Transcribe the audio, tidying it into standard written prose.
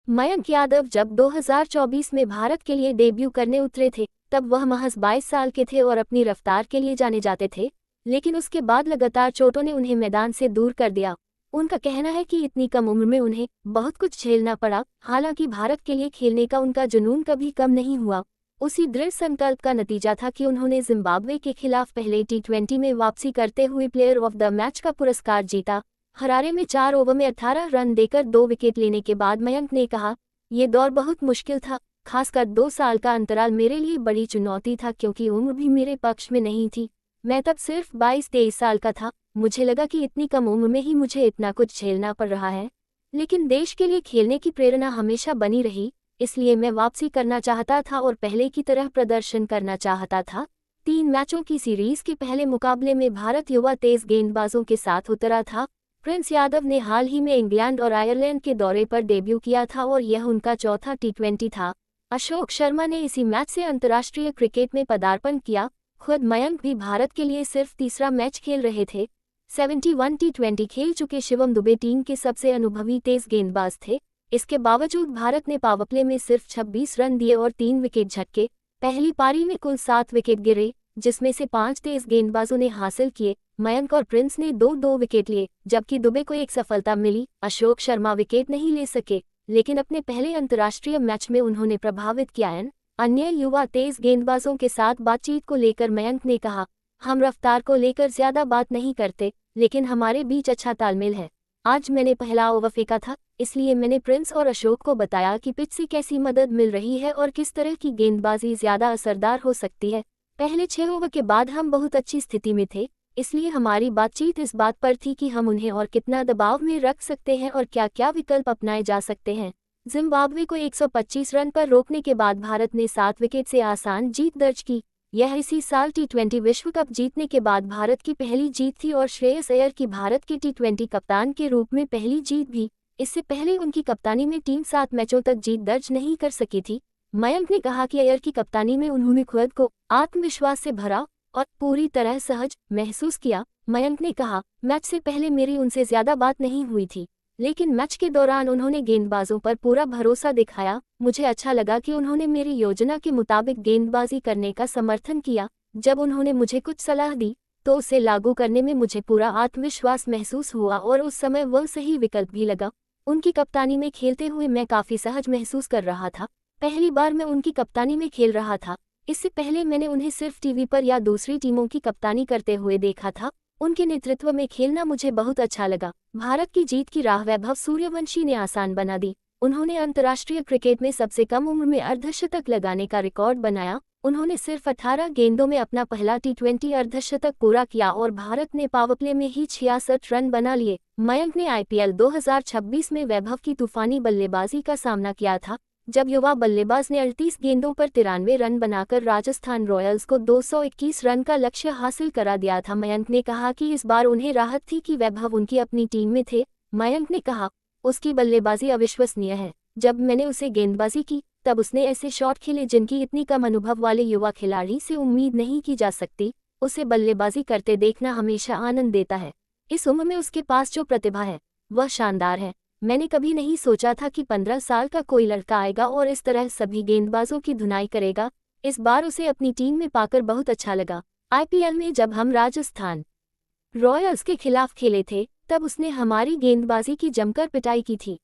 मयंक यादव जब 2024 में भारत के लिए डेब्यू करने उतरे थे, तब वह महज 22 साल के थे और अपनी रफ्तार के लिए जाने जाते थे, लेकिन उसके बाद लगातार चोटों ने उन्हें मैदान से दूर कर दिया। उनका कहना है कि इतनी कम उम्र में उन्हें बहुत कुछ झेलना पड़ा, हालांकि भारत के लिए खेलने का उनका जुनून कभी कम नहीं हुआ। उसी दृढ़ संकल्प का नतीजा था कि उन्होंने जिम्बाब्वे के खिलाफ पहले T20 में वापसी करते हुए प्लेयर ऑफ द मैच का पुरस्कार जीता। हरारे में 4 ओवर में 18 रन देकर 2 विकेट लेने के बाद मयंक ने कहा, ये दौर बहुत मुश्किल था, खासकर 2 साल का अंतराल मेरे लिए बड़ी चुनौती था क्योंकि उम्र भी मेरे पक्ष में नहीं थी। मैं तब सिर्फ 22-23 साल का था। मुझे लगा कि इतनी कम उम्र में ही मुझे इतना कुछ झेलना पड़ रहा है, लेकिन देश के लिए खेलने की प्रेरणा हमेशा बनी रही, इसलिए मैं वापसी करना चाहता था और पहले की तरह प्रदर्शन करना चाहता था। 3 मैचों की सीरीज के पहले मुकाबले में भारत युवा तेज गेंदबाजों के साथ उतरा था। प्रिंस यादव ने हाल ही में इंग्लैंड और आयरलैंड के दौरे पर डेब्यू किया था और यह उनका चौथा T20 था। अशोक शर्मा ने इसी मैच से अंतर्राष्ट्रीय क्रिकेट में पदार्पण किया। खुद मयंक भी भारत के लिए सिर्फ तीसरा मैच खेल रहे थे। 71 T20 खेल चुके शिवम दुबे टीम के सबसे अनुभवी तेज गेंदबाज थे। इसके बावजूद भारत ने पावरप्ले में सिर्फ 26 रन दिए और 3 विकेट झटके। पहली पारी में कुल 7 विकेट गिरे, जिसमें से 5 तेज गेंदबाजों ने हासिल किए। मयंक और प्रिंस ने 2-2 विकेट लिए, जबकि दुबे को एक सफलता मिली। अशोक शर्मा विकेट नहीं ले सके, लेकिन अपने पहले अंतर्राष्ट्रीय मैच में उन्होंने प्रभावित किया। अन्य युवा तेज गेंदबाजों के साथ बातचीत को लेकर मयंक ने कहा, हम रफ्तार को लेकर ज्यादा बात नहीं करते, लेकिन हमारे बीच अच्छा तालमेल है। आज मैंने पहला ओवर फेंका था, इसलिए मैंने प्रिंस और अशोक को बताया कि पिच से कैसी मदद मिल रही है और किस तरह की गेंदबाजी ज्यादा असरदार हो सकती है। पहले 6 ओवर के बाद हम बहुत अच्छी स्थिति में थे, इसलिए हमारी बातचीत इस बात पर थी कि हम उन्हें और कितना दबाव में रख सकते हैं और क्या क्या विकल्प अपनाए जा सकते हैं। जिम्बाब्वे को 125 रन पर रोकने के बाद भारत ने 7 विकेट से आसान जीत दर्ज की। यह इसी साल T20 विश्व कप जीतने के बाद भारत की पहली जीत थी और श्रेयस अय्यर की भारत के T20 कप्तान के रूप में पहली जीत भी। इससे पहले उनकी कप्तानी में टीम 7 मैचों तक जीत दर्ज नहीं कर सकी थी। मयंक ने कहा कि अय्यर की कप्तानी में उन्होंने खुद को आत्मविश्वास से भरा और पूरी तरह सहज महसूस किया। मयंक ने कहा, मैच से पहले मेरी उनसे ज्यादा बात नहीं हुई थी, लेकिन मैच के दौरान उन्होंने गेंदबाजों पर पूरा भरोसा दिखाया। मुझे अच्छा लगा कि उन्होंने मेरी योजना के मुताबिक गेंदबाजी करने का समर्थन किया। जब उन्होंने मुझे कुछ सलाह दी, तो उसे लागू करने में मुझे पूरा आत्मविश्वास महसूस हुआ और उस समय वह सही विकल्प भी लगा। उनकी कप्तानी में खेलते हुए मैं काफी सहज महसूस कर रहा था। पहली बार मैं उनकी कप्तानी में खेल रहा था। इससे पहले मैंने उन्हें सिर्फ टीवी पर या दूसरी टीमों की कप्तानी करते हुए देखा था। उनके नेतृत्व में खेलना मुझे बहुत अच्छा लगा। भारत की जीत की राह वैभव सूर्यवंशी ने आसान बना दी। उन्होंने अंतर्राष्ट्रीय क्रिकेट में सबसे कम उम्र में अर्धशतक लगाने का रिकॉर्ड बनाया। उन्होंने सिर्फ 18 गेंदों में अपना पहला T20 अर्धशतक पूरा किया और भारत ने पावरप्ले में ही 66 रन बना लिए। मयंक ने IPL 2026 में वैभव की तूफानी बल्लेबाजी का सामना किया था, जब युवा बल्लेबाज ने 38 गेंदों पर 93 रन बनाकर राजस्थान रॉयल्स को 221 रन का लक्ष्य हासिल करा दिया था। मयंक ने कहा कि इस बार उन्हें राहत थी कि वैभव उनकी अपनी टीम में थे। मयंक ने कहा, उसकी बल्लेबाजी अविश्वसनीय है। जब मैंने उसे गेंदबाजी की, तब उसने ऐसे शॉट खेले जिनकी इतनी कम अनुभव वाले युवा खिलाड़ी से उम्मीद नहीं की जा सकती। उसे बल्लेबाजी करते देखना हमेशा आनंद देता है। इस उम्र में उसके पास जो प्रतिभा है, वह शानदार है। मैंने कभी नहीं सोचा था कि 15 साल का कोई लड़का आएगा और इस तरह सभी गेंदबाजों की धुनाई करेगा। इस बार उसे अपनी टीम में पाकर बहुत अच्छा लगा। IPL में जब हम राजस्थान रॉयल्स के खिलाफ खेले थे, तब उसने हमारी गेंदबाजी की जमकर पिटाई की थी।